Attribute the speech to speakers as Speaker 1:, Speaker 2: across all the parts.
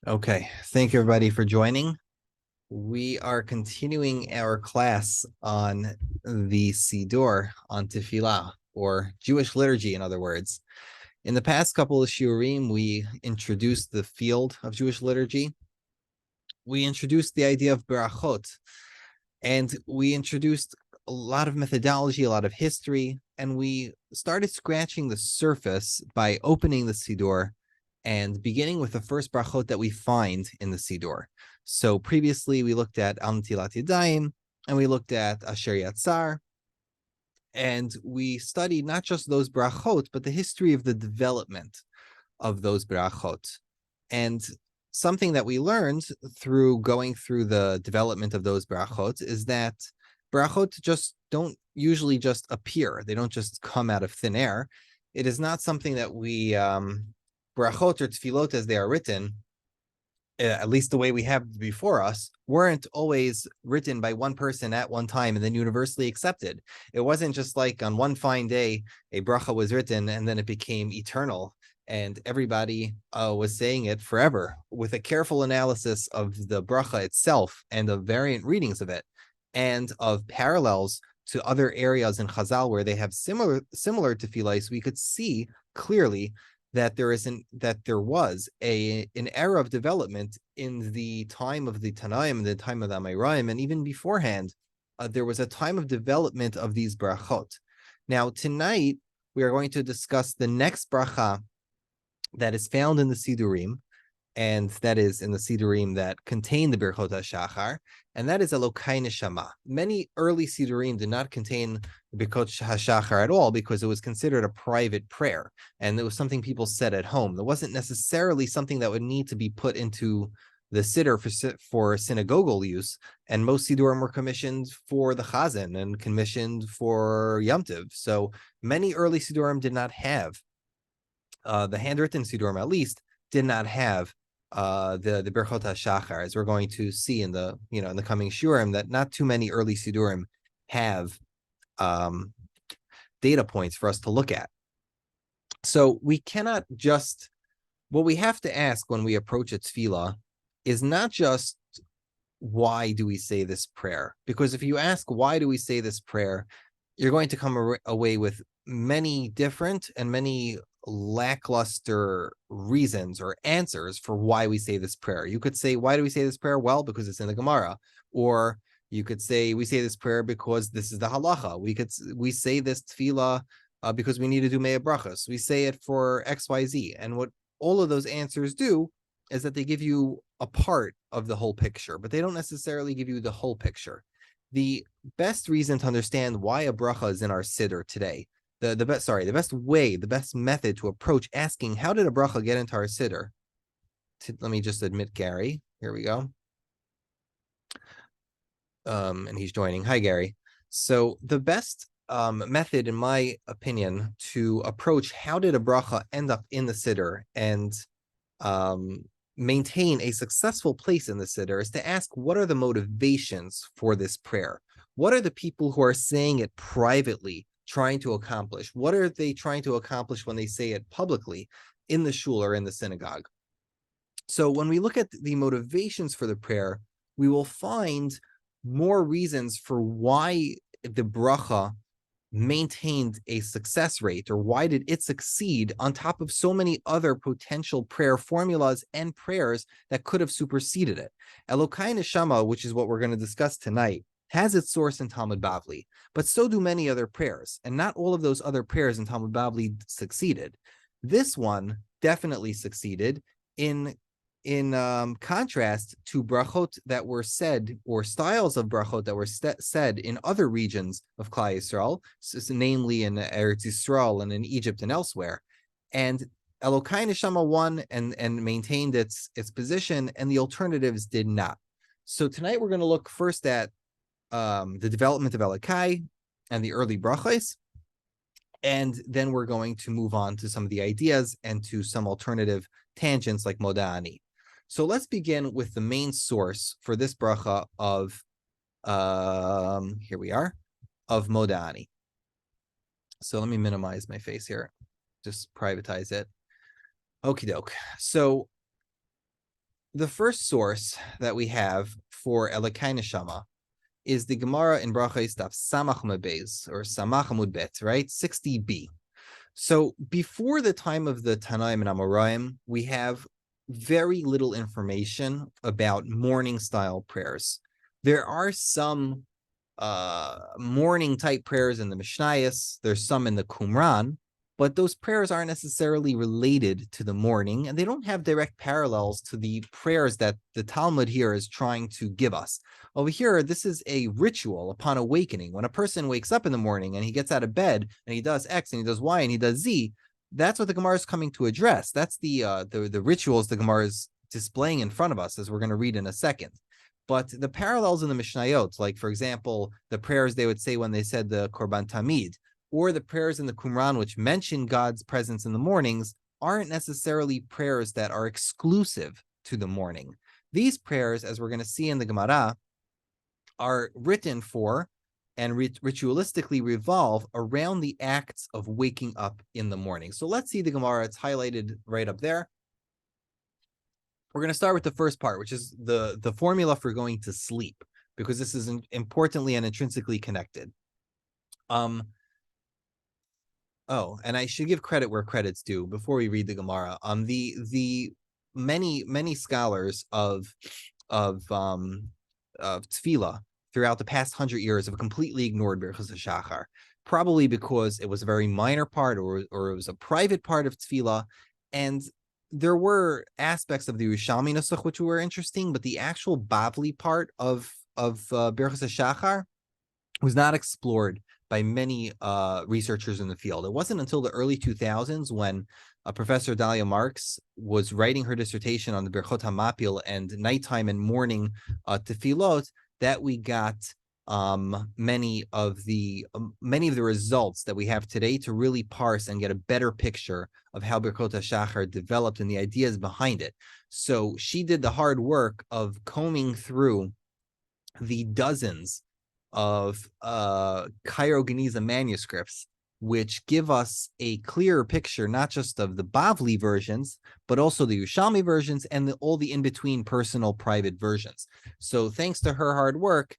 Speaker 1: Okay, thank you everybody for joining. We are continuing our class on the Siddur, on Tefillah, or Jewish liturgy, in other words. In the past couple of shiurim, we introduced the field of Jewish liturgy. We introduced the idea of berachot, and we introduced a lot of methodology, a lot of history, and we started scratching the surface by opening the Siddur and beginning with the first brachot that we find in the Siddur. So previously we looked at Al Natilat Yadayim, and we looked at Asher Yatzar, and we studied not just those brachot, but the history of the development of those brachot. And something that we learned through going through the development of those brachot is that brachot just don't usually just appear. They don't just come out of thin air. It is not something that we brachot or tefillot as they are written, at least the way we have before us, weren't always written by one person at one time and then universally accepted. It wasn't just like on one fine day a bracha was written and then it became eternal and everybody was saying it forever. With a careful analysis of the bracha itself and of variant readings of it and of parallels to other areas in Chazal where they have similar tefillahs, we could see clearly that there was an era of development in the time of the Tanaim and the time of the Amoraim, and even beforehand, there was a time of development of these brachot. Now, tonight we are going to discuss the next bracha that is found in the Sidurim, and that is in the Sidurim that contain the Birchot HaShachar, and that is Elohai Neshama. Many early Sidurim did not contain the Birchot HaShachar at all because it was considered a private prayer, and it was something people said at home. It wasn't necessarily something that would need to be put into the siddur for synagogal use, and most Sidurim were commissioned for the Chazan and commissioned for Yom Tov. So many early Sidurim did not have, the handwritten Sidurim at least, did not have the Birchot HaShachar, as we're going to see in the coming shiurim, that not too many early Sidurim have data points for us to look at. So we cannot just, what we have to ask when we approach a tefillah is not just why do we say this prayer? Because if you ask why do we say this prayer, you're going to come away with many different and many lackluster reasons or answers for why we say this prayer. You could say, why do we say this prayer? Well, because it's in the Gemara. Or you could say, we say this prayer because this is the halacha. We say this tefillah because we need to do mea brachos. We say it for XYZ. And what all of those answers do is that they give you a part of the whole picture, but they don't necessarily give you the whole picture. The best reason to understand why a bracha is in our siddur today, the best way, the best method to approach asking how did a bracha get into our siddur. Let me just admit Gary. Here we go. And he's joining. Hi, Gary. So the best method, in my opinion, to approach how did a bracha end up in the siddur and maintain a successful place in the siddur is to ask, what are the motivations for this prayer? What are the people who are saying it privately trying to accomplish? What are they trying to accomplish when they say it publicly in the shul or in the synagogue? So when we look at the motivations for the prayer, we will find more reasons for why the bracha maintained a success rate, or why did it succeed on top of so many other potential prayer formulas and prayers that could have superseded it. Elohai Neshama, which is what we're going to discuss tonight, has its source in Talmud Bavli, but so do many other prayers, and not all of those other prayers in Talmud Bavli succeeded. This one definitely succeeded in contrast to brachot that were said, or styles of brachot that were said in other regions of Klal Yisrael, namely in Eretz Yisrael and in Egypt and elsewhere. And Elohai Neshama won and maintained its position, and the alternatives did not. So tonight we're going to look first at the development of Elohai and the early brachos, and then we're going to move on to some of the ideas and to some alternative tangents like Modeh Ani. So let's begin with the main source for this bracha of, here we are, of Modeh Ani. So let me minimize my face here, just privatize it. Okie doke. So The first source that we have for Elohai Neshama is the Gemara in Brachos Daf Samach Mebez, or Samach Amud Bet, right? 60b. So before the time of the Tanaim and Amoraim, we have very little information about morning style prayers. There are some morning type prayers in the Mishnayos. There's some in the Qumran, but those prayers aren't necessarily related to the morning, and they don't have direct parallels to the prayers that the Talmud here is trying to give us. Over here, this is a ritual upon awakening. When a person wakes up in the morning and he gets out of bed and he does X and he does Y and he does Z, that's what the Gemara is coming to address. That's the rituals the Gemara is displaying in front of us, as we're going to read in a second. But the parallels in the Mishnayot, like, for example, the prayers they would say when they said the Korban Tamid, or the prayers in the Qumran, which mention God's presence in the mornings, aren't necessarily prayers that are exclusive to the morning. These prayers, as we're going to see in the Gemara, are written for and ritualistically revolve around the acts of waking up in the morning. So let's see the Gemara. It's highlighted right up there. We're going to start with the first part, which is the formula for going to sleep, because this is importantly and intrinsically connected. Oh, and I should give credit where credit's due before we read the Gemara. The many scholars of tefillah throughout the past 100 years have completely ignored Birchas HaShachar, probably because it was a very minor part or it was a private part of tefillah, and there were aspects of the Yerushalmi Nusach which were interesting, but the actual Bavli part of Birchas HaShachar was not explored by many researchers in the field. It wasn't until the early 2000s when Professor Dalia Marks was writing her dissertation on the Birchot HaMapil and nighttime and morning tefillot that we got many of the results that we have today to really parse and get a better picture of how Birchot HaShachar developed and the ideas behind it. So she did the hard work of combing through the dozens of Cairo Geniza manuscripts, which give us a clearer picture, not just of the Bavli versions, but also the Yerushalmi versions and all the in-between personal private versions. So thanks to her hard work,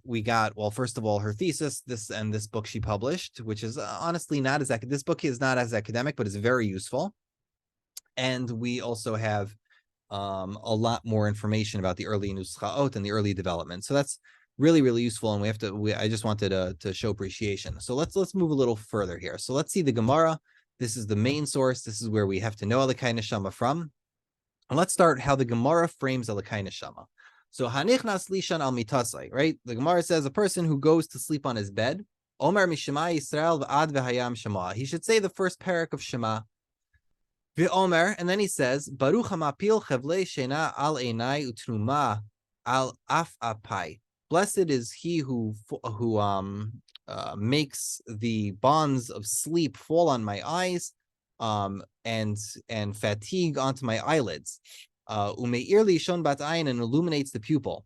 Speaker 1: we got, well, first of all, her thesis, this book she published, which is honestly not as, this book is not as academic, but it's very useful. And we also have a lot more information about the early Nuschaot and the early development. So that's really, really useful. And I just wanted to show appreciation. So let's move a little further here. So let's see the Gemara. This is the main source. This is where we have to know Elohai Neshama from. And let's start how the Gemara frames Elohai Neshama. So hanichnas lishan al mitasai, right? The Gemara says a person who goes to sleep on his bed, Omer mishema Yisrael v'ad v'hayam Shema. He should say the first parak of Shema. V'omer, and then he says, Baruch hamapil chevlei shena al einai utruma al af apai. Blessed is he who makes the bonds of sleep fall on my eyes, and fatigue onto my eyelids. Umeir li shon bat ayin, and illuminates the pupil.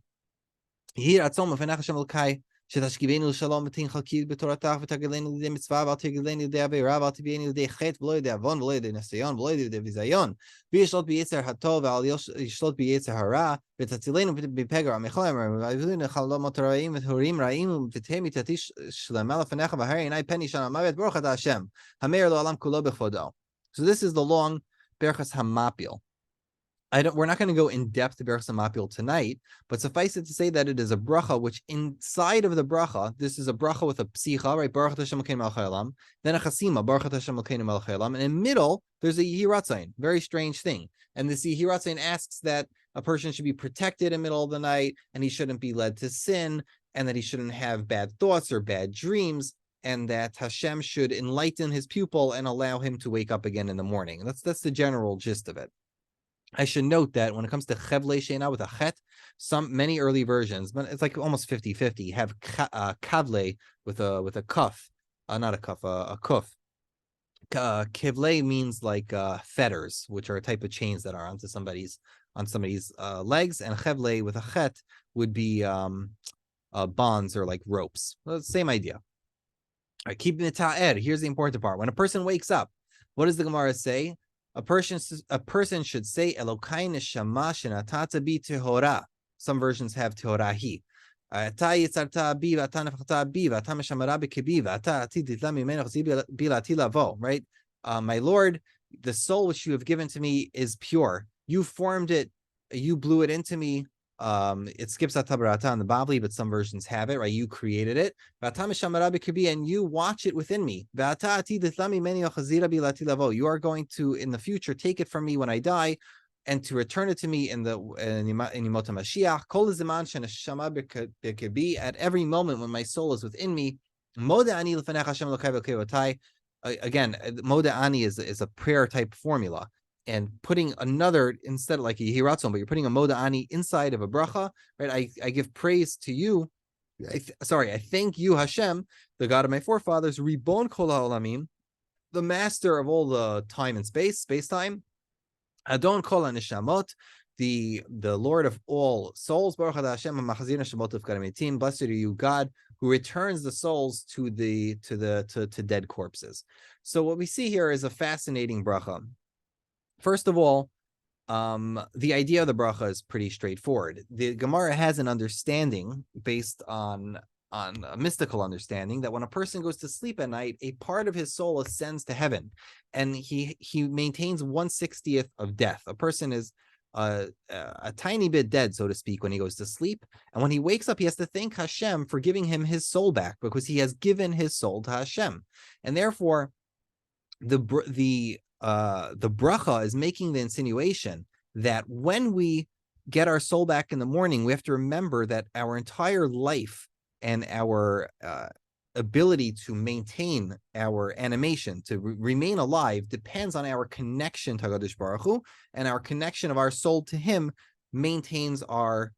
Speaker 1: Yehir atzom v'fenach Hashem Elokai, שתשכיבנו לשלום ותנחלקי בתורתך ותגלנו לידי מצווה ואל תגלנו לידי עבירה ואל תביאנו לידי חטא ולא לידי עוון ולא לידי ניסיון ולא לידי ביזיון וישלוט ביצר הטוב ואל ישלוט ביצר הרע ותצילנו בפגע המחלם ויביאנו לחלומות רעים וטהורים רעים ותהי מיתתי שלמה לפניך והרי עיני פן ישן המוות ברוך אתה השם המאיר לעולם כולו בכבודו. So this is the long Berachas Hamapil. We're not going to go in depth to Berachas Hamapil tonight, but suffice it to say that it is a bracha, which inside of the bracha, this is a bracha with a psicha, right? Baruch Hashem Elokeinu melech haolam, then a chasima, Baruch Hashem Elokeinu melech haolam, and in the middle, there's a Yehiratzain, very strange thing. And this Yehiratzain asks that a person should be protected in the middle of the night, and he shouldn't be led to sin, and that he shouldn't have bad thoughts or bad dreams, and that Hashem should enlighten his pupil and allow him to wake up again in the morning. That's the general gist of it. I should note that when it comes to Chevlei Sheina with a chet, many early versions, but it's like almost 50-50, have Kavlei with a kuf, not a kuf, a kuf. Kivlei means like fetters, which are a type of chains that are on somebody's legs, and Chevlei with a chet would be bonds or like ropes. Well, same idea. All right, keep the ta'ed. Here's the important part. When a person wakes up, what does the Gemara say? A person should say Elohai Neshama shenatata bi tehora. Some versions have tehorahi. אתה יצרת בי ואתה נפחת בי ואתה משמרה בקבי ואתה עתיד תתלה ממנו חזי בי לעתיד לבוא, right? My Lord, the soul which you have given to me is pure. You formed it, you blew it into me. It skips atabarata in the Babli, but some versions have it, right? You created it. And you watch it within me. You are going to, in the future, take it from me when I die, and to return it to me in Yemot Mashiach. At every moment when my soul is within me. Modeh Ani l'fanech Hashem Elokai v'Elokai. Again, Modeh Ani is a prayer type formula, and putting another instead of like a Yehiratzon, but you're putting a Modeh Ani inside of a bracha, right? I give praise to you. I thank you, Hashem, the God of my forefathers, Ribon Kol HaOlamim, the master of all the time and space-time. Adon Kol HaNeshamot, the Lord of all souls. Baruch Atah Hashem HaMachazir Neshamot Ufkar Metim. Blessed are you, God, who returns the souls to dead corpses. So what we see here is a fascinating bracha. First of all, the idea of the bracha is pretty straightforward. The Gemara has an understanding based on a mystical understanding that when a person goes to sleep at night, a part of his soul ascends to heaven, and he maintains 1/60th of death. A person is a tiny bit dead, so to speak, when he goes to sleep, and when he wakes up, he has to thank Hashem for giving him his soul back, because he has given his soul to Hashem, and therefore the bracha is making the insinuation that when we get our soul back in the morning, we have to remember that our entire life and our ability to maintain our animation, to remain alive, depends on our connection to HaKadosh Baruch Hu, and our connection of our soul to Him maintains our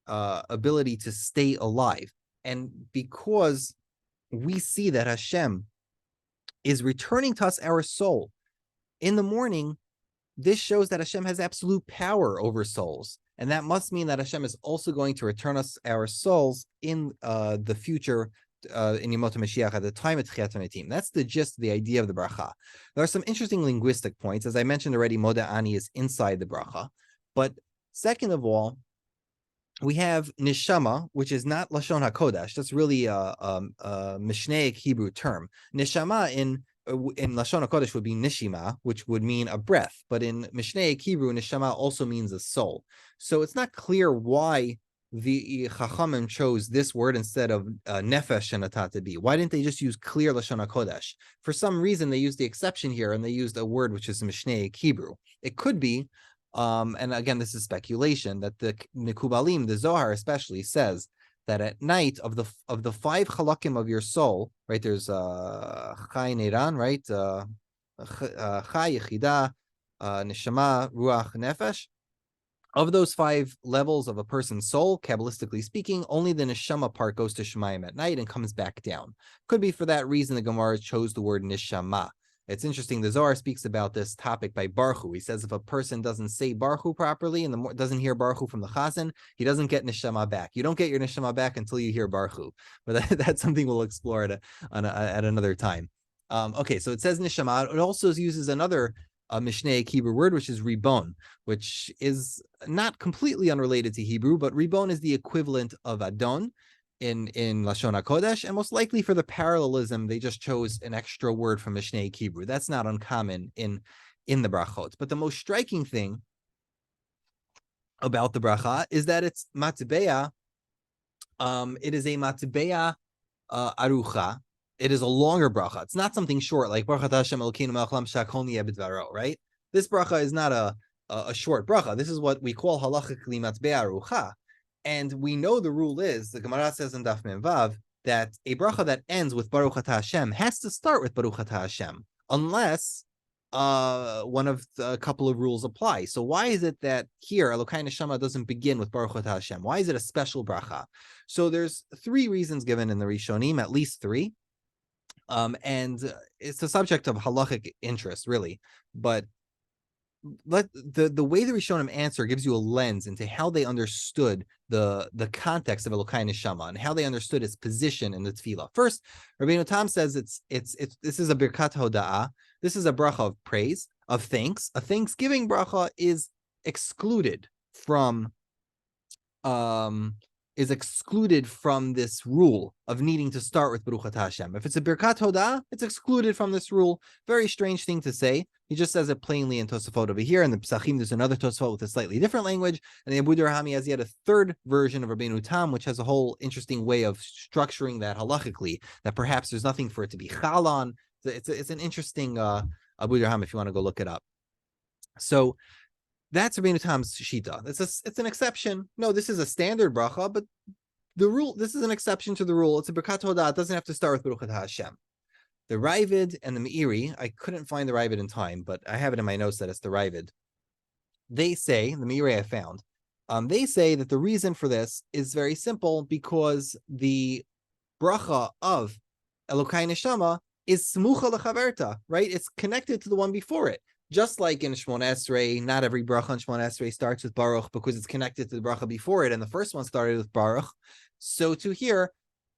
Speaker 1: ability to stay alive. And because we see that Hashem is returning to us our soul in the morning, this shows that Hashem has absolute power over souls. And that must mean that Hashem is also going to return us our souls in the future, in Yemot Mashiach, at the time of Tchiyat HaMetim. That's the gist of the idea of the bracha. There are some interesting linguistic points. As I mentioned already, Modeh Ani is inside the bracha. But second of all, we have neshama, which is not Lashon HaKodesh. That's really a Mishnaic Hebrew term. Neshama in Lashon HaKodesh would be nishima, which would mean a breath. But in Mishnaic Hebrew, neshama also means a soul. So it's not clear why the Chachamim chose this word instead of nefesh and atatabi. Why didn't they just use clear Lashon HaKodesh? For some reason, they used the exception here, and they used a word which is Mishnaic Hebrew. It could be, and again, this is speculation, that the Mekubalim, the Zohar especially, says that at night of the 5 halakim of your soul, right? There's Chai Neiran, right? Chai, Yechida, Neshama, Ruach, Nefesh. Of those 5 levels of a person's soul, Kabbalistically speaking, only the neshama part goes to Shemayim at night and comes back down. Could be for that reason the Gemara chose the word neshama. It's interesting, the Zohar speaks about this topic by Baruch Hu. He says if a person doesn't say Baruch Hu properly and doesn't hear Baruch Hu from the Chazan, he doesn't get neshama back. You don't get your neshama back until you hear Baruch Hu. But that's something we'll explore at another time. Okay, so it says neshama. It also uses another Mishnaic Hebrew word, which is ribon, which is not completely unrelated to Hebrew, but ribon is the equivalent of adon in Lashon HaKodesh, and most likely for the parallelism, they just chose an extra word from Mishnaic Hebrew. That's not uncommon in the brachot. But the most striking thing about the bracha is that it's matbeya. It is a matbeya arucha. It is a longer bracha. It's not something short like Baruch Atah Hashem Elokeinu melech haolam shakol niyeh b'dvaro, right? This bracha is not a short bracha. This is what we call halachically matbeya arucha. And we know the rule is, the Gemara says in Daf Mem Vav, that a bracha that ends with Baruch Atah Hashem has to start with Baruch Atah Hashem, unless one of a couple of rules apply. So why is it that here Elohai Neshama doesn't begin with Baruch Atah Hashem? Why is it a special bracha? So there's 3 reasons given in the Rishonim, at least 3. And it's a subject of halachic interest, really. But the way the Rishonim answer gives you a lens into how they understood the context of Elohai Neshama and how they understood its position in the tefillah. First, Rabbeinu Tam says this is a birkat hoda'ah. This is a bracha of praise. of thanks, a thanksgiving bracha is excluded from this rule of needing to start with Baruch Atah Hashem. If it's a Birkat Hodah, it's excluded from this rule. Very strange thing to say. He just says it plainly in Tosafot over here. In the Pesachim, there's another Tosafot with a slightly different language. And the Abu Durhami has yet a third version of Rabbeinu Tam, which has a whole interesting way of structuring that halachically, that perhaps there's nothing for it to be chal on. It's an interesting Abu Durham if you want to go look it up. So that's Rabbeinu Tam's shita. It's an exception. No, this is a standard bracha, but the rule, this is an exception to the rule. It's a Birkat Hodah. It doesn't have to start with Baruch Atah Hashem. The Ravid and the Meiri, I couldn't find the Ravid in time, but I have it in my notes that it's the Ravid. They say, the Meiri I found, they say that the reason for this is very simple, because the bracha of Elohai Neshama is smucha lechaverta, right? It's connected to the one before it. Just like in Shmona Esrei, not every bracha in Shmona Esrei starts with Baruch because it's connected to the bracha before it, and the first one started with Baruch. So to here,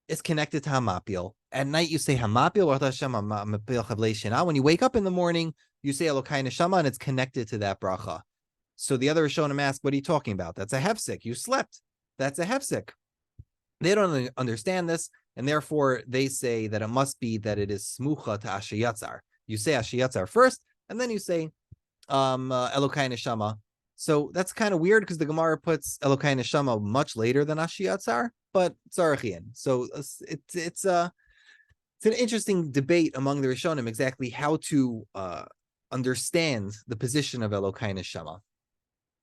Speaker 1: it's connected to Hamapil. At night, you say Hamapil, when you wake up in the morning, you say Elohai Neshama, and it's connected to that bracha. So the other Rishonim ask, what are you talking about? That's a hefsek. You slept. That's a hefsek. They don't understand this, and therefore they say that it must be that it is smucha to Ashiyatzar. You say Ashiyatzar first, and then you say Elohai Neshama. So that's kind of weird because the Gemara puts Elohai Neshama much later than Ashiyatzar, but Tzarachian. So it's an interesting debate among the Rishonim exactly how to understand the position of Elohai Neshama.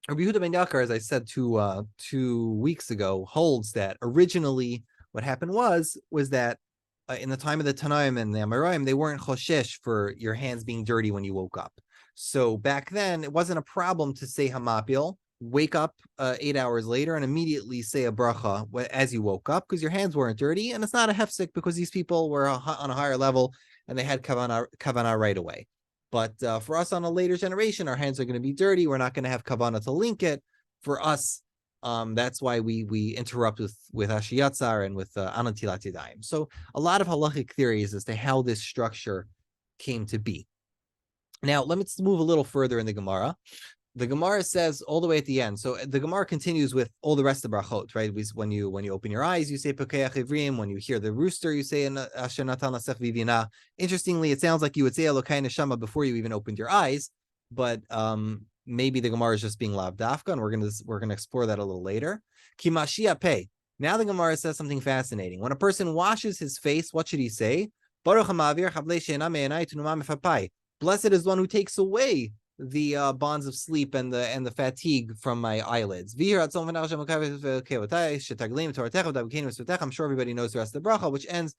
Speaker 1: Rabbi Yehuda ben Yakar, as I said 2 weeks ago, holds that originally what happened was that in the time of the Tanaim and the Amoraim, they weren't choshesh for your hands being dirty when you woke up. So back then, it wasn't a problem to say Hamapil, wake up 8 hours later, and immediately say a bracha as you woke up, because your hands weren't dirty, and it's not a hefsek because these people were on a higher level and they had kavanah right away. But for us on a later generation, our hands are going to be dirty. We're not going to have kavanah to link it. For us, that's why we interrupt with Ashiyatzar and with Anatilat Yadayim. So a lot of halachic theories as to how this structure came to be. Now, let's move a little further in the Gemara. The Gemara says all the way at the end. So the Gemara continues with all the rest of the brachot, right? When you open your eyes, you say Pekeach Ivrim. When you hear the rooster, you say Asher Natan Lasech Vivina. Interestingly, it sounds like you would say Elohai Neshama before you even opened your eyes, but maybe the Gemara is just being lav dafka, and we're gonna explore that a little later. Kimashia Pei. Now the Gemara says something fascinating. When a person washes his face, what should he say? Baruch Hamavir Chablei She'ena Me'enai Tunuma Mefapai. Blessed is one who takes away the bonds of sleep and the fatigue from my eyelids. I'm sure everybody knows the rest of the bracha, which ends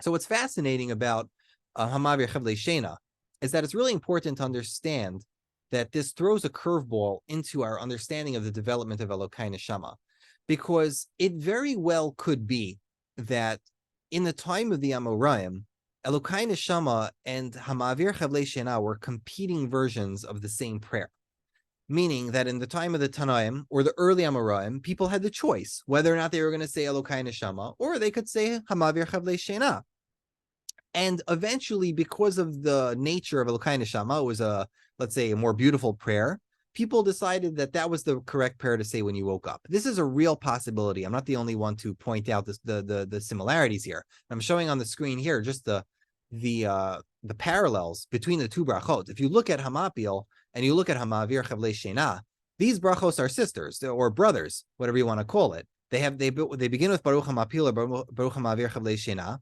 Speaker 1: So what's fascinating about Hamavir Chavlei Shena is that it's really important to understand that this throws a curveball into our understanding of the development of Elohai Neshama, because it very well could be that in the time of the Amoraim, Elohai Neshama and Hamavir Chavlei Shena were competing versions of the same prayer. Meaning that in the time of the Tanaim or the early Amoraim, people had the choice whether or not they were going to say Elohai Neshama, or they could say Hamavir Chavlei Shena. And eventually, because of the nature of Elohai Neshama, it was let's say, a more beautiful prayer. People decided that was the correct prayer to say when you woke up. This is a real possibility. I'm not the only one to point out the similarities here. I'm showing on the screen here just the parallels between the two brachot. If you look at Hamapil and you look at Hamavir Chavlei Shena, these brachos are sisters or brothers, whatever you want to call it. They begin with Baruch Hamapil or Baruch Hamavir Chavlei Shena.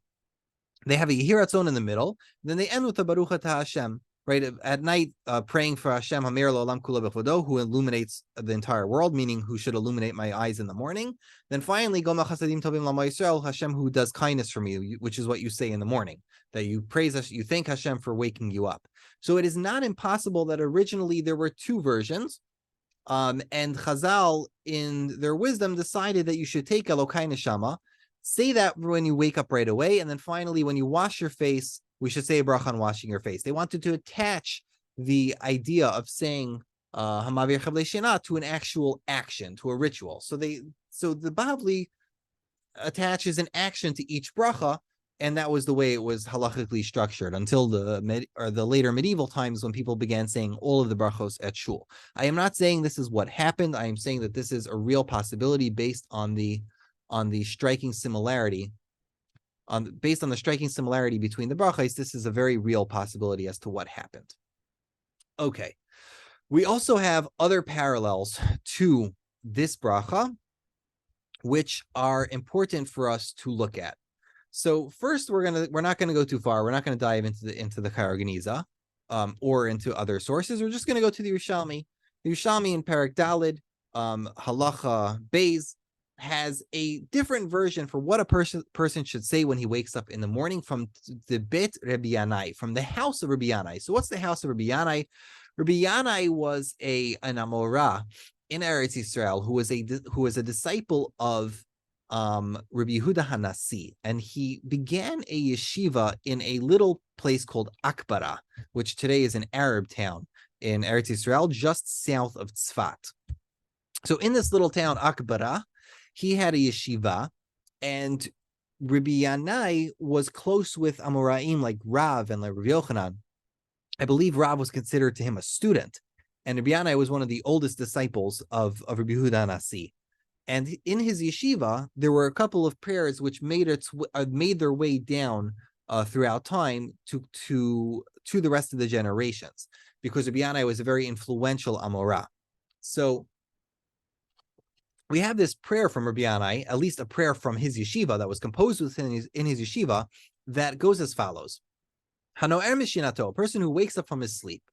Speaker 1: They have a Yehiratzon in the middle, then they end with the Baruch Atah Hashem. Right at night, praying for Hashem Hamir L'Olam Kula B'Chodo, who illuminates the entire world, meaning who should illuminate my eyes in the morning. Then finally, Goma Chasadim Tovim L'Amo Yisrael, Hashem who does kindness for me, which is what you say in the morning, that you praise us, you thank Hashem for waking you up. So it is not impossible that originally there were two versions, and Chazal, in their wisdom, decided that you should take Elohai Neshama, say that when you wake up right away, and then finally, when you wash your face, we should say a bracha on washing your face. They wanted to attach the idea of saying Hamavir Chavlei Shena to an actual action, to a ritual. So the Bavli attaches an action to each bracha, and that was the way it was halachically structured until the later medieval times when people began saying all of the brachos at shul. I am not saying this is what happened. I am saying that this is a real possibility based on the striking similarity. Based on the striking similarity between the brachos, this is a very real possibility as to what happened. Okay. We also have other parallels to this bracha, which are important for us to look at. So first, we're not gonna go too far. We're not gonna dive into the Chayar or into other sources. We're just gonna go to the Yerushalmi. The Yerushalmi in Perek Daled, Halacha Beis, has a different version for what a person should say when he wakes up in the morning from the Beit Rabbi Yanai, from the house of Rabbi Yanai. So what's the house of Rabbi Yanai? Rabbi Yanai was an Amorah in Eretz Yisrael who was a disciple of Rabbi Yehuda Hanasi, and he began a yeshiva in a little place called Akbara, which today is an Arab town in Eretz Yisrael, just south of Tzfat. So in this little town, Akbara, he had a yeshiva, and Rabbi Yanai was close with Amoraim like Rav and like Rabbi Yochanan. I believe Rav was considered to him a student, and Rabbi Yanai was one of the oldest disciples of Rabbi Yehuda Hanasi. And in his yeshiva, there were a couple of prayers which made their way down throughout time to the rest of the generations, because Rabbi Yanai was a very influential Amorah. So we have this prayer from Rabbi Yanai, at least a prayer from his yeshiva that was composed within in his yeshiva, that goes as follows: Hano'er mishinato, a person who wakes up from his sleep.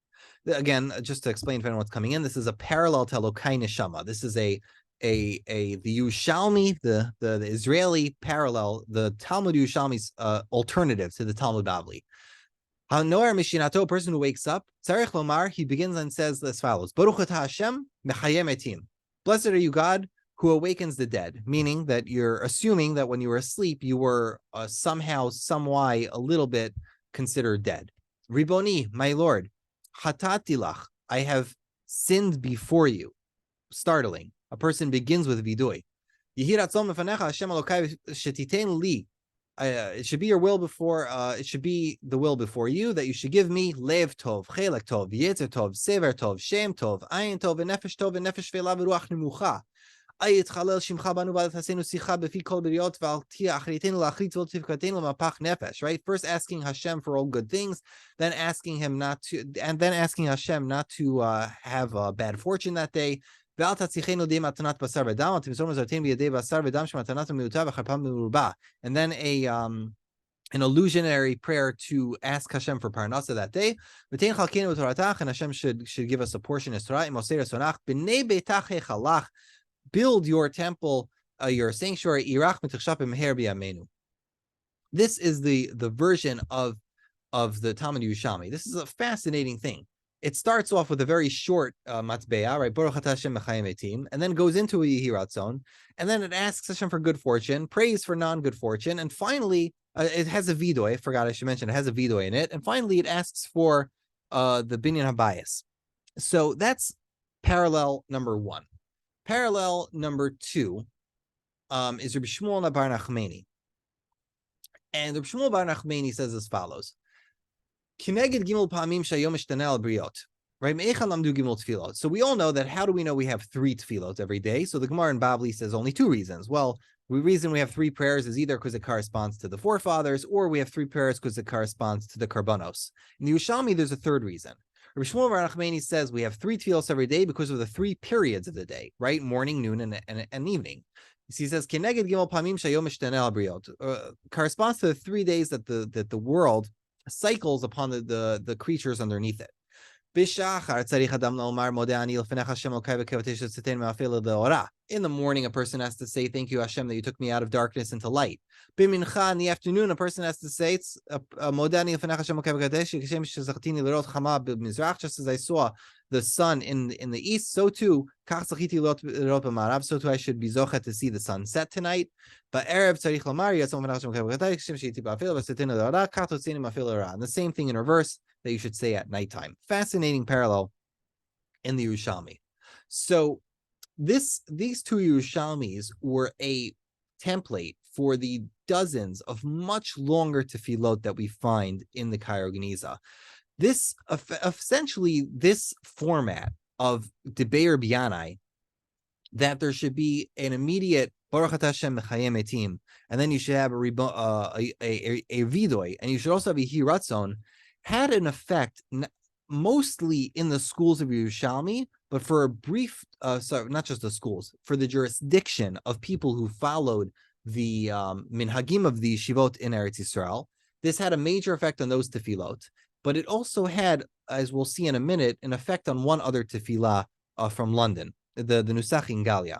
Speaker 1: Again, just to explain for anyone what's coming in, this is a parallel to Elohai Neshama. This is the Yerushalmi, the Israeli parallel, the Talmud Yerushalmi's alternative to the Talmud Bavli. Hano'er mishinato, a person who wakes up, tzarich lomar, he begins and says as follows: Baruch atah Hashem mechayem etim. Blessed are you, God, who awakens the dead, meaning that you're assuming that when you were asleep, you were somehow, someway, a little bit considered dead. Riboni, my Lord, hatati lach, I have sinned before you. Startling. A person begins with vidui. Yehi ratzon mefanecha Hashem Elokai shetiten li. It should be your will before. It should be the will before you that you should give me lev tov, chelek tov, yetzer tov, sever tov, shem tov, ayin tov, nefesh ve'la v'ruach nemucha. Right? First asking Hashem for all good things, then asking him not to, and then asking Hashem not to have bad fortune that day. And then an illusionary prayer to ask Hashem for Parnasa that day. And Hashem should give us a portion as Torah. Build your temple, your sanctuary. This is the version of the Talmud Yerushalmi. This is a fascinating thing. It starts off with a very short matbeah, right? Baruch atah Hashem mechayem etim, and then goes into a Yehi Ratzon, and then it asks Hashem for good fortune, prays for non-good fortune, and finally it has a vidoy. I forgot I should mention it has a vidoy in it, and finally it asks for the binyan habayis. So that's parallel number one. Parallel number two is Rabbi Shmuel bar Nachmani. And Rabbi Shmuel bar Nachmani says as follows: Kineged gimel pa'amim shayom ishtana al briot. Right? Me'echad lamdu gimel tefilot. So we all know that. How do we know we have 3 tefilot every day? So the Gemara in Bavli says only 2 reasons. Well, the reason we have 3 prayers is either because it corresponds to the forefathers, or we have 3 prayers because it corresponds to the karbanos. In the Yerushalmi, there's a third reason. Rabbi Shmuel bar Nachmani says we have 3 tefillos every day because of the 3 periods of the day, right? Morning, noon, and evening. He says, Keneged gimel pamim shayom ishtana al briot, corresponds to the 3 days that the world cycles upon the creatures underneath it. In the morning, a person has to say, thank you, Hashem, that you took me out of darkness into light. In the afternoon, a person has to say, it's Modeh Ani just as I saw the sun in the east, so too I should be zocha to see the sunset tonight. But and the same thing in reverse, that you should say at nighttime. Fascinating parallel in the Yerushalmi. So these 2 Yerushalmis were a template for the dozens of much longer tefillot that we find in the Cairo Geniza. This essentially this format of Debeir Bianai, that there should be an immediate Baruch Atah Hashem Mechayem Etim, and then you should have a vidoy, and you should also have a hiratzon, had an effect mostly in the schools of Yerushalmi, but for a brief, sorry, not just the schools, for the jurisdiction of people who followed the minhagim of the shivot in Eretz Yisrael. This had a major effect on those tefillot, but it also had, as we'll see in a minute, an effect on one other tefillah from London, the Nusach in Galia.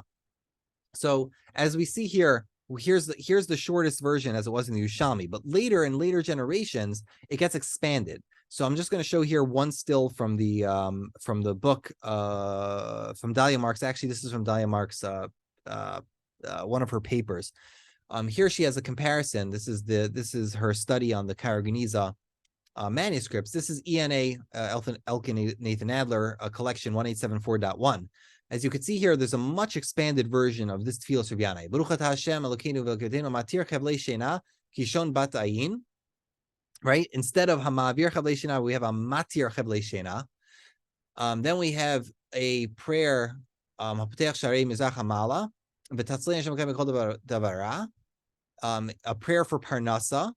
Speaker 1: So as we see here, here's the shortest version as it was in the Yerushalmi, but later in later generations, it gets expanded. So I'm just going to show here one still from the book from Dahlia Marks. Actually, this is from Dahlia Marks, one of her papers. Here she has a comparison. This is her study on the Cairo Geniza manuscripts. This is ENA Elkin Nathan Adler, collection 1874.1. As you can see here, there's a much expanded version of this Tefillah Suryanai. Baruch Atah Hashem Elokeinu v'Elokeiנו matir chavlei shena kishon bat ayin. Right? Instead of Hamavir chavlei shena, we have a matir chavlei shena. Then we have a prayer, Hapoteach sharei mizrach hamala, v'tatzlei Hashem Elokeinu v'kol davara, a prayer for Parnasa.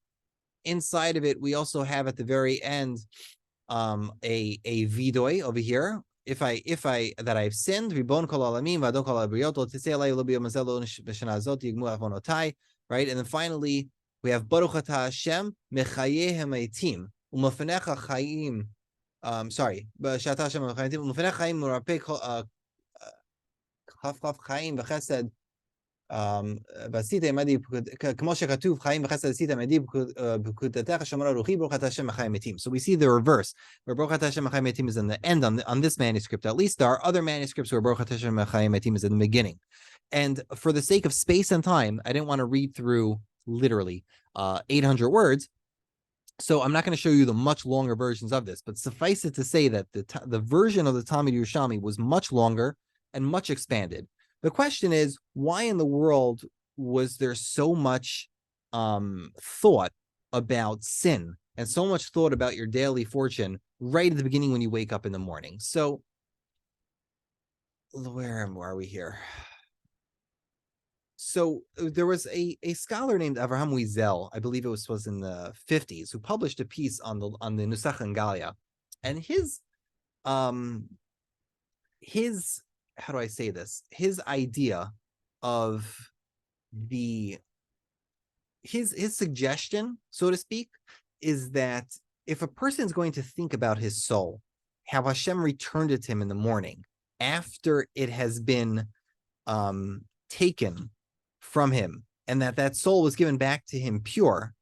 Speaker 1: Inside of it, we also have at the very end a vidoy over here. If I that I've sinned, Ribon kol alamim v'adon kol abriot lo titzei alei lo b'yom lo b'shana zot yigmu avonotai. Right, and then finally we have Baruch Atah Hashem mechayehem eitim u'mafenecha chayim. Sorry, b'shat Hashem mechayehem eitim u'mafenecha chayim murapei chaf chayim v'chesed. ועשית עמדי, כמו שכתוב, חיים וחסד עשית עמדי בפקודתך שמרה רוחי, ברוך אתה השם החיים מתים. So we see the reverse, where ברוך אתה השם החיים מתים is in the end on this manuscript. At least there are other manuscripts where ברוך אתה השם החיים מתים is in the beginning. And for the sake of space and time, I didn't want to read through literally 800 words. So I'm not going to show you the much longer versions of this, but suffice it to say that the version of the Talmud Yerushalmi was much longer and much expanded. The question is, why in the world was there so much thought about sin and so much thought about your daily fortune right at the beginning when you wake up in the morning? So, where are we here? So there was a scholar named Avraham Wiesel, I believe it was in the 50s, who published a piece on the Nusach and Galia, and his how do I say this? His idea of his suggestion, so to speak, is that if a person is going to think about his soul, how Hashem returned it to him in the morning after it has been taken from him, and that soul was given back to him pure,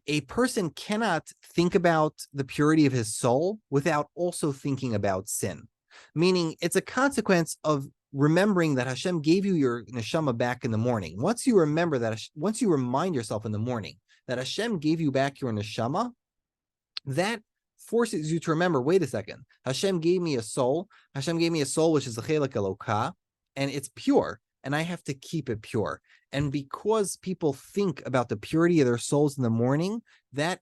Speaker 1: a person cannot think about the purity of his soul without also thinking about sin. Meaning, it's a consequence of remembering that Hashem gave you your neshama back in the morning. Once you remember that, once you remind yourself in the morning that Hashem gave you back your neshama, that forces you to remember, wait a second, Hashem gave me a soul. Hashem gave me a soul which is a chelak Eloka, and it's pure, and I have to keep it pure. And because people think about the purity of their souls in the morning, that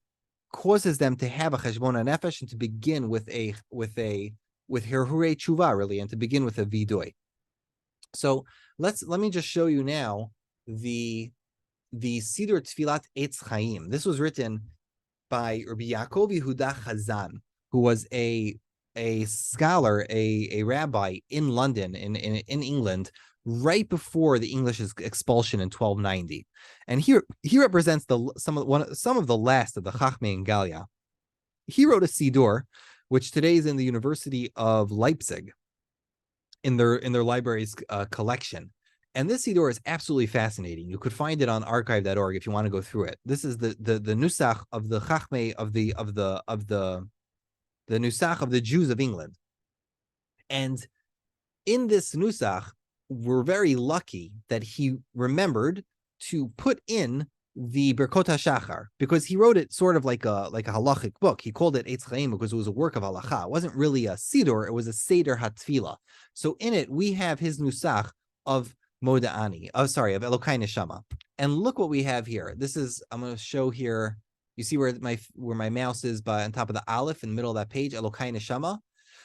Speaker 1: causes them to have a cheshbon nefesh and to begin with hirhurei tshuva, really, and to begin with a vidoy. So let me just show you now the Siddur Tfilat Eitz Chaim. This was written by Rabbi Yaakov Yehuda Chazan, who was a scholar, a rabbi in London, in England, right before the English expulsion in 1290, and he represents some of the last of the Chachmei and Galia. He wrote a Siddur, which today is in the University of Leipzig, in their library's collection. And this Siddur is absolutely fascinating. You could find it on archive.org if you want to go through it. This is the nusach of the Chachmei of the nusach of the Jews of England, and in this nusach, we're very lucky that he remembered to put in the Birkot HaShachar, because he wrote it sort of like a halachic book. He called it Eitz Chaim because it was a work of halacha. It wasn't really a siddur, it was a seder hatfila. So in it, we have his nusach of Modeh Ani. Oh, sorry, of Elohai Neshama. And look what we have here. This is, I'm going to show here. You see where my mouse is on top of the Aleph in the middle of that page, Elohai Neshama.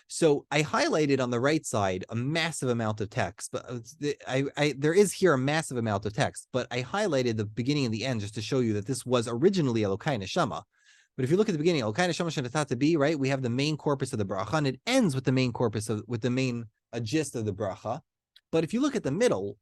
Speaker 1: So I highlighted on the right side a massive amount of text, but there is here a massive amount of text, but I highlighted the beginning and the end just to show you that this was originally Elohai Neshama. But if you look at the beginning, Elohai Neshama Shenatata be, right? We have the main corpus of the bracha, and it ends with the main corpus with the main gist of the bracha. But if you look at the middle,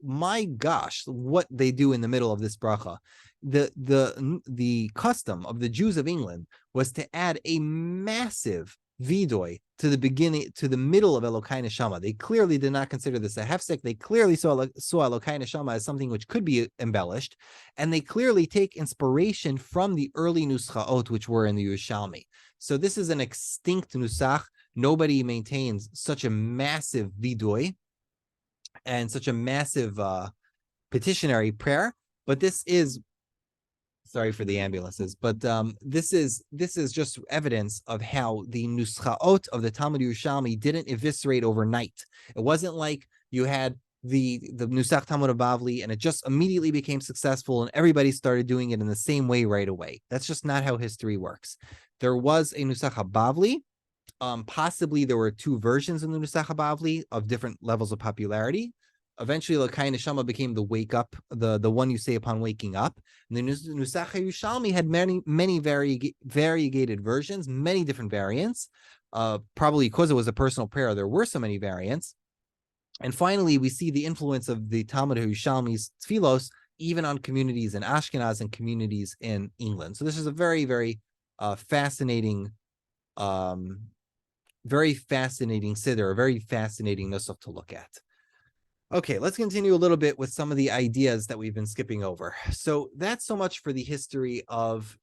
Speaker 1: my gosh, what they do in the middle of this bracha. The custom of the Jews of England was to add a massive vidoy to the beginning, to the middle of Elohai Neshama. They clearly did not consider this a hefsek. They clearly saw Elohai Neshama as something which could be embellished, and they clearly take inspiration from the early nuschaot, which were in the Yerushalmi. So this is an extinct nusach. Nobody maintains such a massive vidoy and such a massive petitionary prayer, but this is, sorry for the ambulances, but this is just evidence of how the nuschaot of the Talmud Yerushalmi didn't eviscerate overnight. It wasn't like you had the Nusach Talmud of Bavli and it just immediately became successful and everybody started doing it in the same way right away. That's just not how history works. There was a Nusach Bavli. Possibly there were two versions in the Nusach Bavli of different levels of popularity. Eventually, Elohai Neshama became the wake up, the one you say upon waking up. And the Nusach Yerushalmi had many variegated versions, many different variants. Probably because it was a personal prayer, there were so many variants. And finally, we see the influence of the Talmud Yerushalmi's tfilos even on communities in Ashkenaz and communities in England. So this is a very, very fascinating, siddur, a very fascinating nusach to look at. Okay, let's continue a little bit with some of the ideas that we've been skipping over. So that's so much for the history of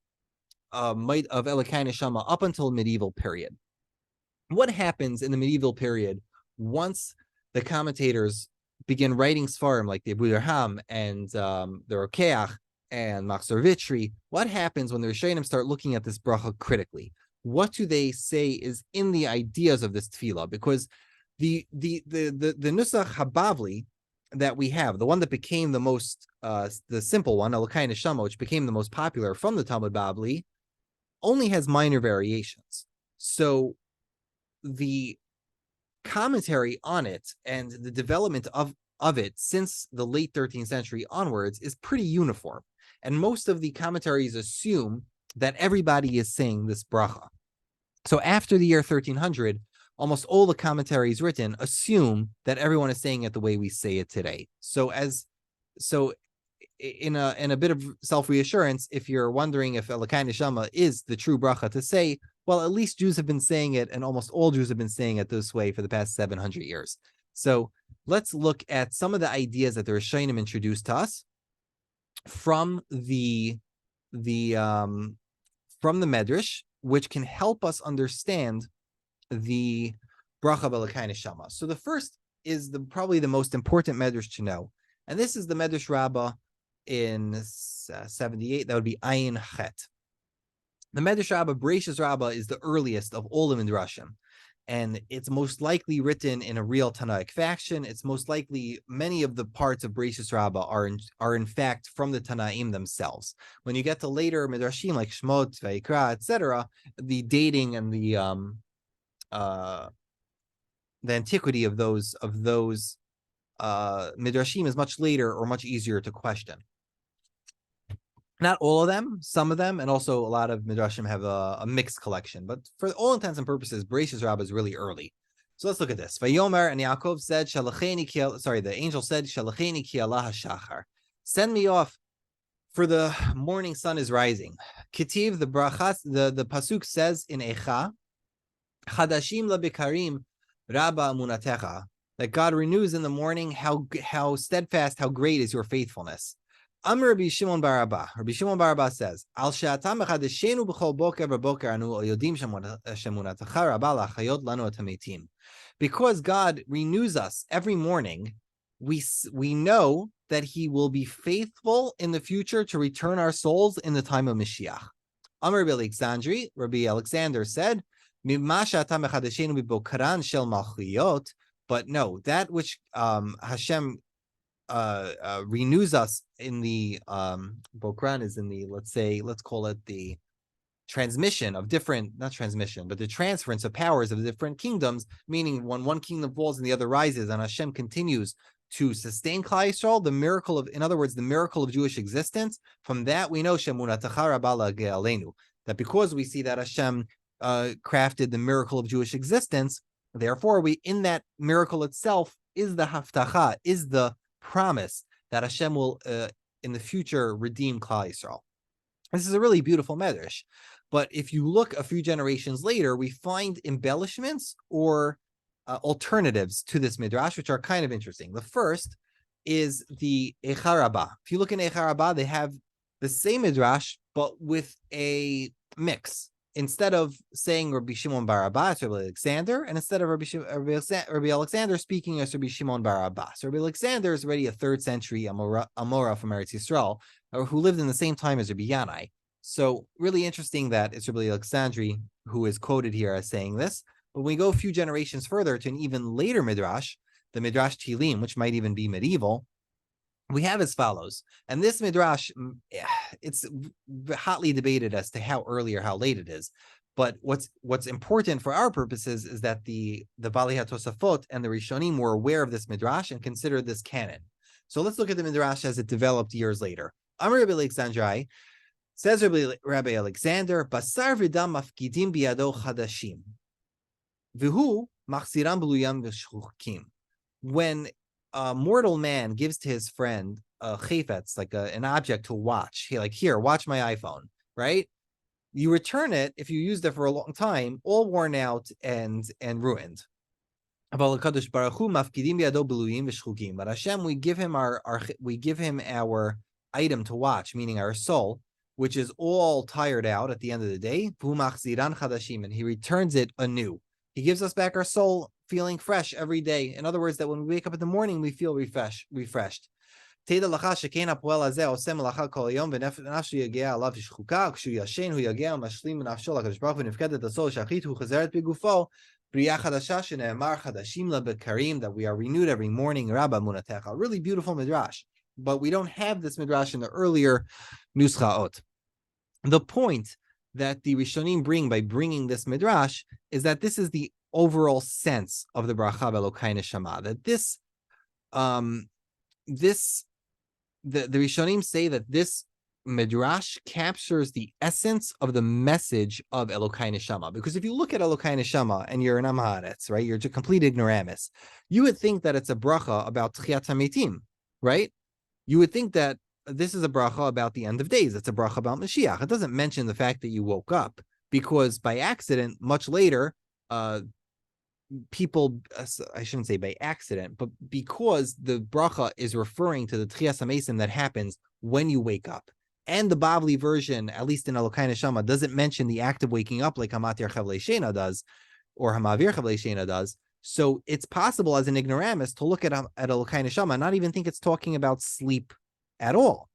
Speaker 1: Elohai Neshama up until medieval period. What happens in the medieval period once the commentators begin writing Sfarim like the Abu Dirham and the Rokeach and Machzor Vitri? What happens when the Rishonim start looking at this bracha critically? What do they say is in the ideas of this tefillah? Because the Nusach Habavli that we have, the one that became the most, the simple one, Elohai Neshama, which became the most popular from the Talmud Bavli, only has minor variations. So the commentary on it and the development of it since the late 13th century onwards is pretty uniform. And most of the commentaries assume that everybody is saying this bracha. So after the year 1300, almost all the commentaries written assume that everyone is saying it the way we say it today. So in a bit of self-reassurance, if you're wondering if Elohai Neshama is the true bracha to say, well, at least Jews have been saying it, and almost all Jews have been saying it this way for the past 700 years. So let's look at some of the ideas that the Rishonim introduced to us from the Medrash, which can help us understand the bracha of Elohai Neshama. So the first is probably the most important Medrash to know, and this is the Medrash Rabbah in 78. That would be Ayin Chet. The Medrash Rabbah, Bereishis Rabbah, is the earliest of all the Midrashim, and it's most likely written in a real Tanaic fashion. It's most likely many of the parts of Bereishis Rabbah are in fact from the Tanaim themselves. When you get to later Midrashim like Shmot, Vayikra, etc., the dating and the antiquity of those Midrashim is much later or much easier to question. Not all of them, some of them, and also a lot of Midrashim have a mixed collection. But for all intents and purposes, Bereishis Rabbah is really early. So let's look at this. Vayomer, and Yaakov said, the angel said, Shalacheni ki Allah hashachar. Send me off, for the morning sun is rising. Kitiv, the brachas, the pasuk says in Echa, Chadashim labikarim rabba amunatecha, that God renews in the morning how steadfast, how great is your faithfulness. Amr Rabbi Shimon bar Abba. Rabbi Shimon bar Abba says, Al she'atam echadeshenu b'chol boker v'boker anu yodim shemunatecha rabba lachayot lanu atametim. Because God renews us every morning, we know that He will be faithful in the future to return our souls in the time of Mashiach. Amr Rabbi Alexander said, but no, that which Hashem renews us in the Bokran is in the, let's call it the transmission of different, not transmission, but the transference of powers of different kingdoms, meaning when one kingdom falls and the other rises, and Hashem continues to sustain Klal Yisrael, the miracle of, in other words, the miracle of Jewish existence. From that, we know that because we see that Hashem crafted the miracle of Jewish existence, therefore, we, in that miracle itself, is the haftacha, is the promise that Hashem will, in the future, redeem Klal Yisrael. This is a really beautiful medrash. But if you look a few generations later, we find embellishments or alternatives to this midrash, which are kind of interesting. The first is the Echa Rabbah. If you look in Echa Rabbah, they have the same midrash, but with a mix. Instead of saying Rabbi Shimon bar Abba, it's Rabbi Alexander, and instead of Rabbi Alexander speaking as Rabbi Shimon bar Abba. So Rabbi Alexander is already a 3rd century Amora from Eretz Yisrael, who lived in the same time as Rabbi Yanai. So really interesting that it's Rabbi Alexandri who is quoted here as saying this. But when we go a few generations further to an even later midrash, the Midrash Tilim, which might even be medieval, we have as follows. And this midrash, it's hotly debated as to how early or how late it is. But what's important for our purposes is that the Balei HaTosafot and the Rishonim were aware of this midrash and considered this canon. So let's look at the midrash as it developed years later. Amar Rabbi Alexandrai, says Rabbi Alexander, Basar v'dam mafkidim biyado chadashim, v'hu machziram b'luyam v'shchukim. When a mortal man gives to his friend a chayfetz, like an object to watch, he like, here, watch my iPhone, right? You return it if you used it for a long time, all worn out and ruined. But Hashem, we give him our item to watch, meaning our soul, which is all tired out at the end of the day, and he returns it anew. He gives us back our soul feeling fresh every day. In other words, that when we wake up in the morning, we feel refreshed. When a that we are renewed every morning. Really beautiful midrash. But we don't have this midrash in the earlier nuschaot. The point that the Rishonim bring by bringing this midrash is that this is the overall sense of the bracha Elohai Neshama. That the Rishonim say that this midrash captures the essence of the message of Elohai Neshama. Because if you look at Elohai Neshama and you're an Am Haaretz, right, you're a complete ignoramus, you would think that it's a bracha about Tchiat HaMetim, right? You would think that this is a bracha about the end of days. It's a bracha about Mashiach. It doesn't mention the fact that you woke up, because by accident, much later, people, I shouldn't say by accident, but because the bracha is referring to the Tchias HaMesim that happens when you wake up. And the Bavli version, at least in Elohai Neshama, doesn't mention the act of waking up like Hamatir Chavlei Shena does, or Hamavir Chavlei Shena does. So it's possible as an ignoramus to look at Elohai Neshama and not even think it's talking about sleep at all.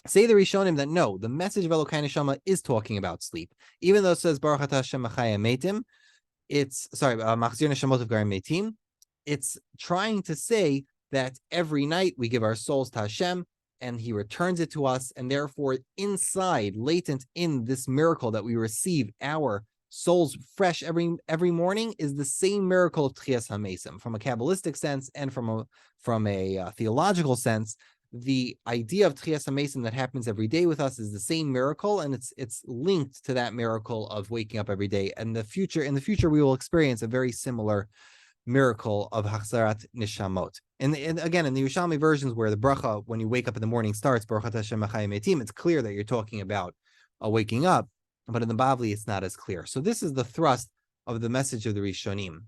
Speaker 1: Say the Rishonim that no, the message of Elohai Neshama is talking about sleep. Even though it says Baruch Atah Hashem Machaya Meitim, it's, Machzir Neshamot of Garim Meitim, it's trying to say that every night we give our souls to Hashem and he returns it to us, and therefore inside, latent in this miracle that we receive our souls fresh every morning is the same miracle of Tchias HaMesim. From a Kabbalistic sense and from a theological sense, the idea of Tchias HaMesim that happens every day with us is the same miracle, and it's linked to that miracle of waking up every day. And in the future, we will experience a very similar miracle of Hachzarat Nishamot. And again, in the Yerushalmi versions where the bracha, when you wake up in the morning, starts Baruch Atah Hashem Machaya Meitim, it's clear that you're talking about waking up. But in the Bavli, it's not as clear. So this is the thrust of the message of the Rishonim.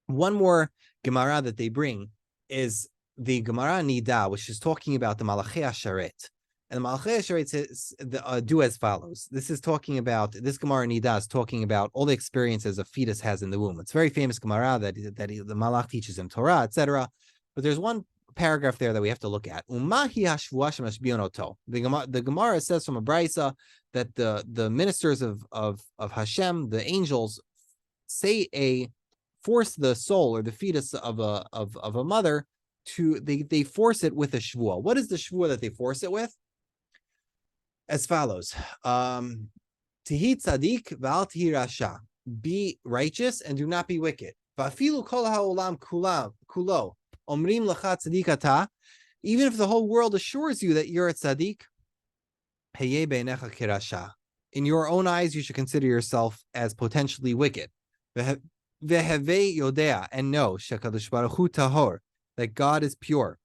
Speaker 1: One more Gemara that they bring is the Gemara Nida, which is talking about the Malachei Asharet. And the Malachei Asharet says, do as follows. This Gemara Nida is talking about all the experiences a fetus has in the womb. It's a very famous Gemara that the Malach teaches him Torah, etc. But there's one paragraph there that we have to look at. The Gemara says from a Braisa that the ministers of Hashem, the angels, force the soul or the fetus of a mother they force it with a shvua. What is the shvua that they force it with? As follows. Tihi tzaddik v'al tihi rasha. Be righteous and do not be wicked. Va'afilu kol ha'olam kulo omrim lecha tzaddik ata. Even if the whole world assures you that you're a tzaddik, heye beinecha kirasha. In your own eyes, you should consider yourself as potentially wicked. Veheve yodea, and know shekadosh baruch hu tahor, that God is pure.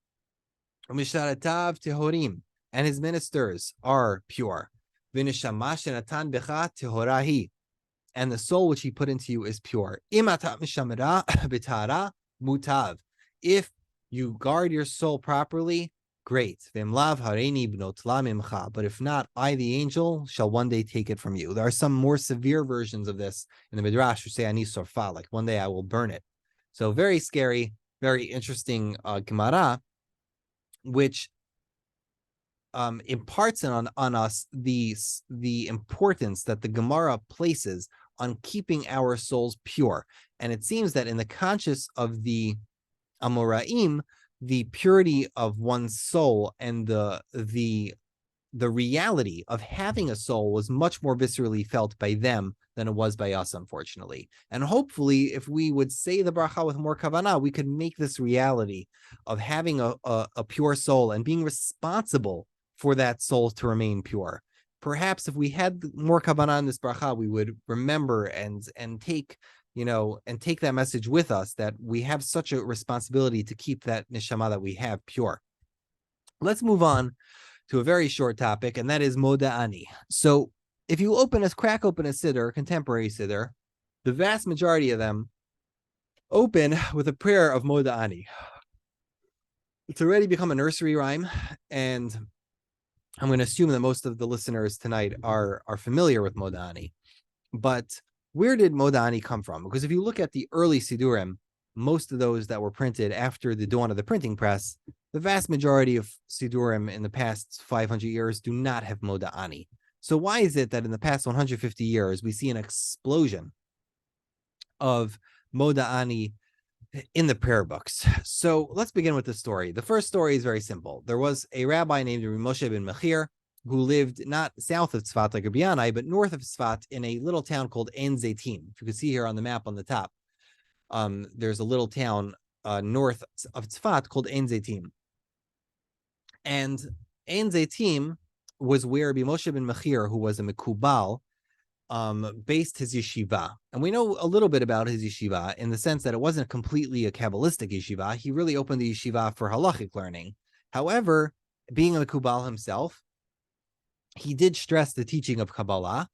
Speaker 1: Umisharatav tehorim, and his ministers are pure. V'neshama shenatan becha tehorahi, and the soul which he put into you is pure. Imata mishamera b'tara mutav. If you guard your soul properly, great. V'imlav hareini b'notla mimcha. But if not, I, the angel, shall one day take it from you. There are some more severe versions of this in the Midrash who say ani sorfa, like one day I will burn it. So very scary, very interesting Gemara, which imparts on us the importance that the Gemara places on keeping our souls pure. And it seems that in the conscious of the Amoraim, the purity of one's soul and the reality of having a soul was much more viscerally felt by them than it was by us, unfortunately. And hopefully, if we would say the bracha with more kavanah, we could make this reality of having a pure soul and being responsible for that soul to remain pure. Perhaps if we had more kavanah in this bracha, we would remember and take that message with us, that we have such a responsibility to keep that neshama that we have pure. Let's move on to a very short topic, and that is Modeh Ani. So if you crack open a siddur, contemporary siddur, the vast majority of them open with a prayer of Modeh Ani. It's already become a nursery rhyme, and I'm going to assume that most of the listeners tonight are familiar with Modeh Ani. But where did Modeh Ani come from? Because if you look at the early Sidurim, most of those that were printed after the dawn of the printing press, the vast majority of Sidurim in the past 500 years do not have Modeh Ani. So why is it that in the past 150 years, we see an explosion of Modeh Ani in the prayer books? So let's begin with the story. The first story is very simple. There was a rabbi named Moshe ben Mechir who lived not south of Tzfat like Rabbi Yanai, but north of Tzfat in a little town called Ein Zeitim. If you can see here on the map on the top, there's a little town north of Tzfat called Ein Zeitim. And Ein Zeitim was where Rabbi Moshe ben Mechir, who was a Mekubal, based his yeshiva. And we know a little bit about his yeshiva in the sense that it wasn't completely a Kabbalistic yeshiva. He really opened the yeshiva for halachic learning. However, being a Mekubal himself, he did stress the teaching of Kabbalah,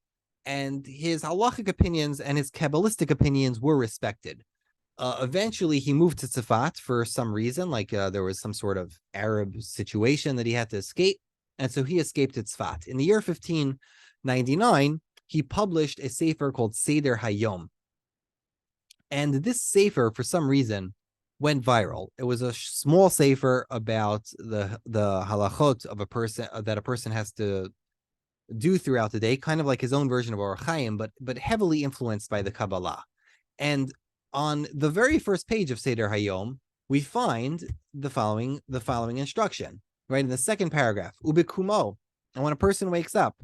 Speaker 1: and his halachic opinions and his Kabbalistic opinions were respected. Eventually, he moved to Tzfat for some reason, like there was some sort of Arab situation that he had to escape, and so he escaped to Tzfat. In the year 1599, he published a sefer called Seder Hayom. And this sefer, for some reason, went viral. It was a small sefer about the halachot of a person that a person has to do throughout the day, kind of like his own version of Orach Chaim, but heavily influenced by the Kabbalah. And on the very first page of Seder Hayom, we find the following instruction, right in the second paragraph. Ubikumo, and when a person wakes up,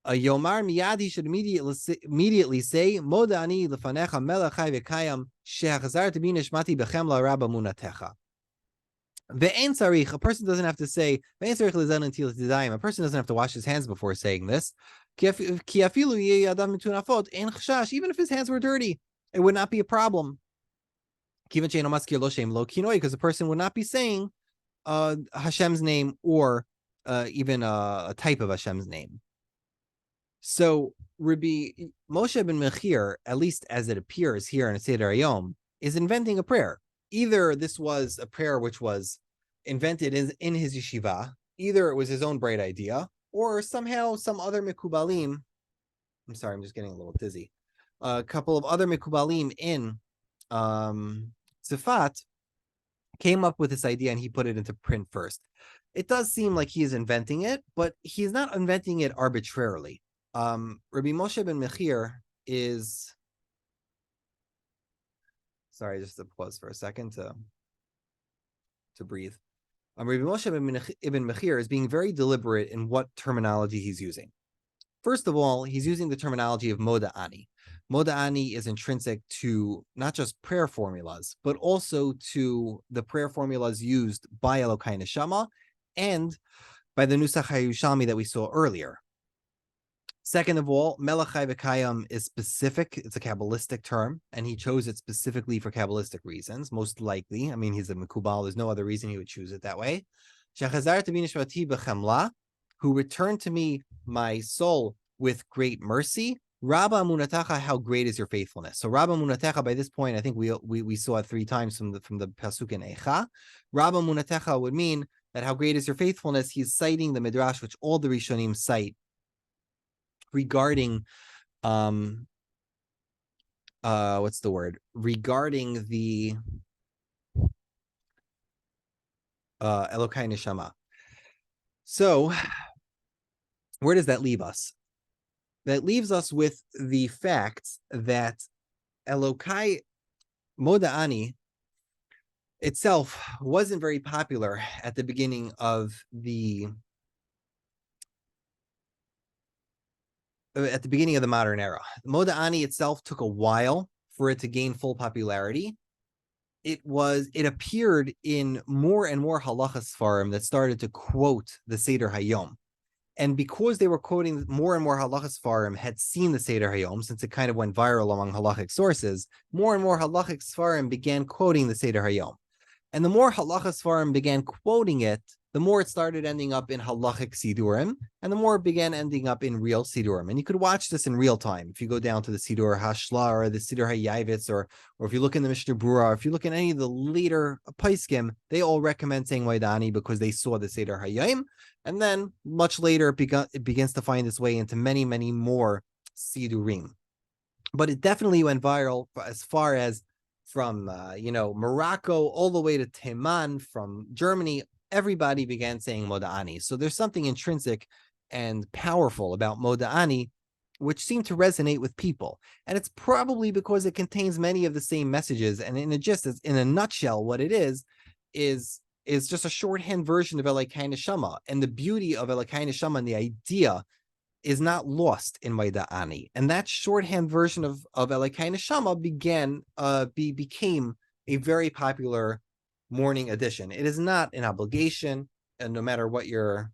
Speaker 1: a Yomar miyad, he should immediately say, Modeh Ani lefanecha melech chai v'kayam shehachazarti bi nishmati bechem la'ra b'munatecha. Ve'en tzarich, a person doesn't have to say, ve'en tzarich lezen until tidayim, a person doesn't have to wash his hands before saying this. Ki afilu yeh yadav mitunafot, en chashash, even if his hands were dirty, it would not be a problem. Kivan she'eno maskir lo shem lo kinoi, because the person would not be saying Hashem's name or even a type of Hashem's name. So Rabbi Moshe ben Mechir, at least as it appears here in Seder Hayom, is inventing a prayer. Either this was a prayer which was invented in his yeshiva, either it was his own bright idea, or somehow some other Mekubalim, I'm sorry, I'm just getting a little dizzy, a couple of other Mekubalim in Tzfat came up with this idea and he put it into print first. It does seem like he is inventing it, but he's not inventing it arbitrarily. Rabbi Moshe ben Mechir is, sorry, just to pause for a second to to breathe. Rabbi Moshe ibn Mechir is being very deliberate in what terminology he's using. First of all, he's using the terminology of Modeh Ani. Modeh Ani is intrinsic to not just prayer formulas, but also to the prayer formulas used by Elohai Neshama and by the Nusach HaYerushalmi that we saw earlier. Second of all, Melech Chai V'Kayam is specific. It's a Kabbalistic term, and he chose it specifically for Kabbalistic reasons, most likely. I mean, he's a Mekubal. There's no other reason he would choose it that way. Shechazar Tavi Nishmati B'Chemla, who returned to me my soul with great mercy. Rabba Munatacha, how great is your faithfulness? So Rabba Munatacha, by this point, I think we saw it 3 times from the pasuk in Eicha. Rabba Munatacha would mean that how great is your faithfulness? He's citing the Midrash, which all the Rishonim cite regarding what's the word? Regarding the Elohai Neshama. So where does that leave us? That leaves us with the fact that Elohai Modeh Ani itself wasn't very popular at the beginning of the modern era. Modeh Ani itself took a while for it to gain full popularity. It appeared in more and more halachas sfarim that started to quote the Seder Hayom. And because they were quoting more and more halachas sfarim had seen the Seder Hayom, since it kind of went viral among halachic sources, more and more halachic sfarim began quoting the Seder Hayom. And the more halachas sfarim began quoting it, the more it started ending up in halachic sidurim, and the more it began ending up in real sidurim. And you could watch this in real time. If you go down to the Sidur Hashla or the Sidur Hayavitz, or if you look in the Mishnah Brura, or if you look in any of the later Paiskim, they all recommend saying Modeh Ani because they saw the Seder Hayom. And then much later, it begins to find its way into many, many more sidurim. But it definitely went viral as far as from Morocco all the way to Teman, from Germany. Everybody began saying Modeh Ani. So there's something intrinsic and powerful about Modeh Ani, which seemed to resonate with people. And it's probably because it contains many of the same messages. And in a nutshell, what it is just a shorthand version of Elohai Neshama. And the beauty of Elohai Neshama and the idea is not lost in Modeh Ani. And that shorthand version of Elohai Neshama became a very popular morning edition. It is not an obligation, and no matter what your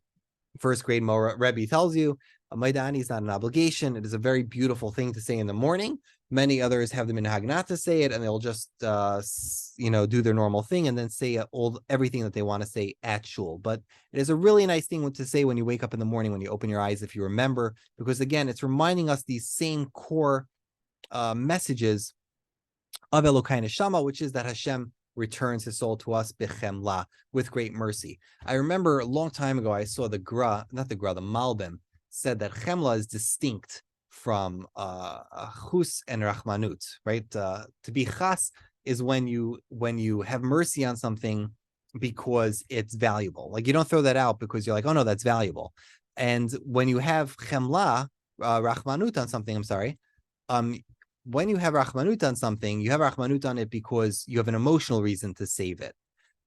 Speaker 1: first grade Rebbe tells you, Modeh Ani is not an obligation. It is a very beautiful thing to say in the morning. Many others have the minhag not to say it, and they'll just do their normal thing and then say everything that they want to say at shul. But it is a really nice thing to say when you wake up in the morning, when you open your eyes, if you remember, because again, it's reminding us these same core messages of Elohai Neshama, which is that Hashem returns his soul to us b'chemla, with great mercy. I remember a long time ago, I saw the Malbim said that chemla is distinct from chus and rachmanut, right? To be chas is when you have mercy on something because it's valuable. Like you don't throw that out because you're like, oh no, that's valuable. And when you have chemla, rachmanut on something, when you have rachmanut on something, you have rachmanut on it because you have an emotional reason to save it.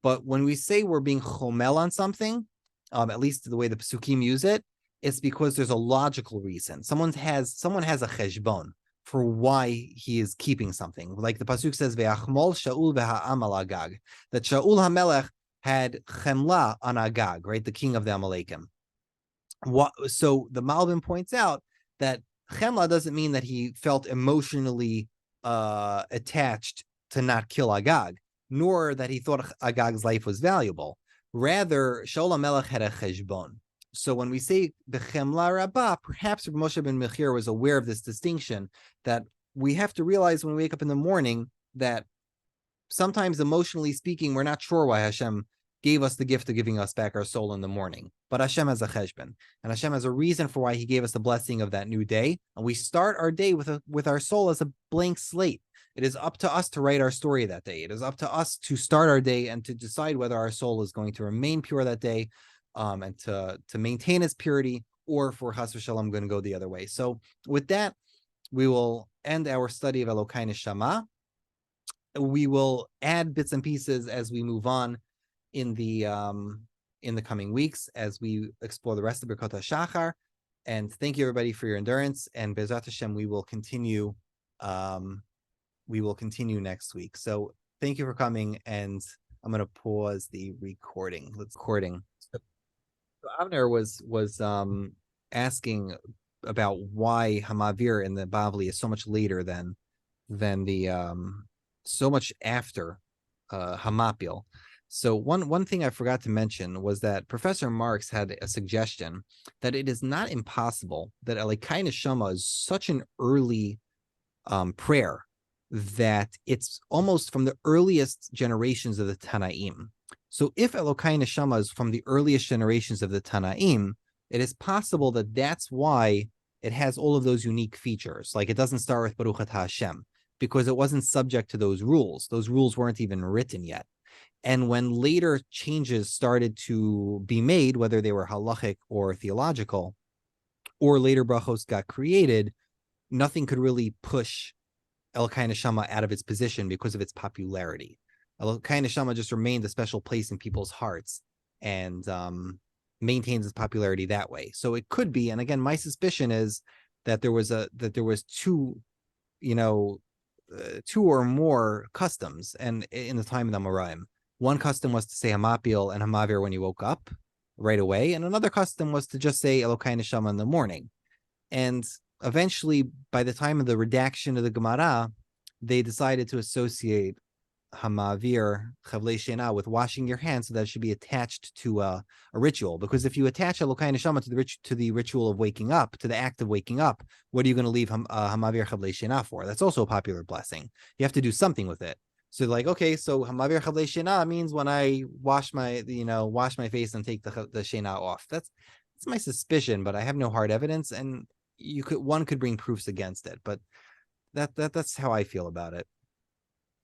Speaker 1: But when we say we're being chomel on something, at least the way the Pesukim use it, it's because there's a logical reason. Someone has a cheshbon for why he is keeping something. Like the Pasuk says, Ve'achmol Shaul ve'ha'am al Agag, that Shaul HaMelech had chemla on Agag, right, the king of the Amalekim. So the Malbim points out that chemla doesn't mean that he felt emotionally attached to not kill Agag, nor that he thought Agag's life was valuable. Rather, Shaul HaMelech had a cheshbon. So when we say b'chemla rabbah, perhaps Moshe ben Mechir was aware of this distinction, that we have to realize when we wake up in the morning that sometimes emotionally speaking, we're not sure why Hashem gave us the gift of giving us back our soul in the morning. But Hashem has a cheshbon, and Hashem has a reason for why he gave us the blessing of that new day. And we start our day with our soul as a blank slate. It is up to us to write our story that day. It is up to us to start our day and to decide whether our soul is going to remain pure that day, and to maintain its purity, or for chas v'shalom going to go the other way. So with that, we will end our study of Elohai Neshama. We will add bits and pieces as we move on in the coming weeks as we explore the rest of Birkot HaShachar. And thank you everybody for your endurance. And Be'ezrat Hashem, we will continue. We will continue next week. So thank you for coming, and I'm going to pause the recording. So Avner was asking about why Hamavir in the Bavli is so much later than the so much after Hamapil. So one thing I forgot to mention was that Professor Marx had a suggestion that it is not impossible that Elohai Neshama is such an early prayer that it's almost from the earliest generations of the Tanaim. So if Elohai Neshama is from the earliest generations of the Tanaim, it is possible that that's why it has all of those unique features. Like it doesn't start with Baruch Atah Hashem, because it wasn't subject to those rules. Those rules weren't even written yet. And when later changes started to be made, whether they were halachic or theological, or later brachos got created, nothing could really push Elohai Neshama out of its position because of its popularity. Elohai Neshama just remained a special place in people's hearts and maintains its popularity that way. So it could be, and again, my suspicion is that there was two, two or more customs, and in the time of the Amoraim, one custom was to say Hamapil and Hamavir when you woke up right away, and another custom was to just say Elohai Neshama in the morning. And eventually, by the time of the redaction of the Gemara, they decided to associate Hamavir Chavlei Shena with washing your hands, so that it should be attached to a ritual. Because if you attach Elohai Neshama to the ritual of waking up, to the act of waking up, what are you going to leave Hamavir Chavlei Shena for? That's also a popular blessing. You have to do something with it. So like, okay, so Hamavir Chavlei Shena means when I wash my face and take the Shena off. That's my suspicion, but I have no hard evidence, and one could bring proofs against it. But that's how I feel about it.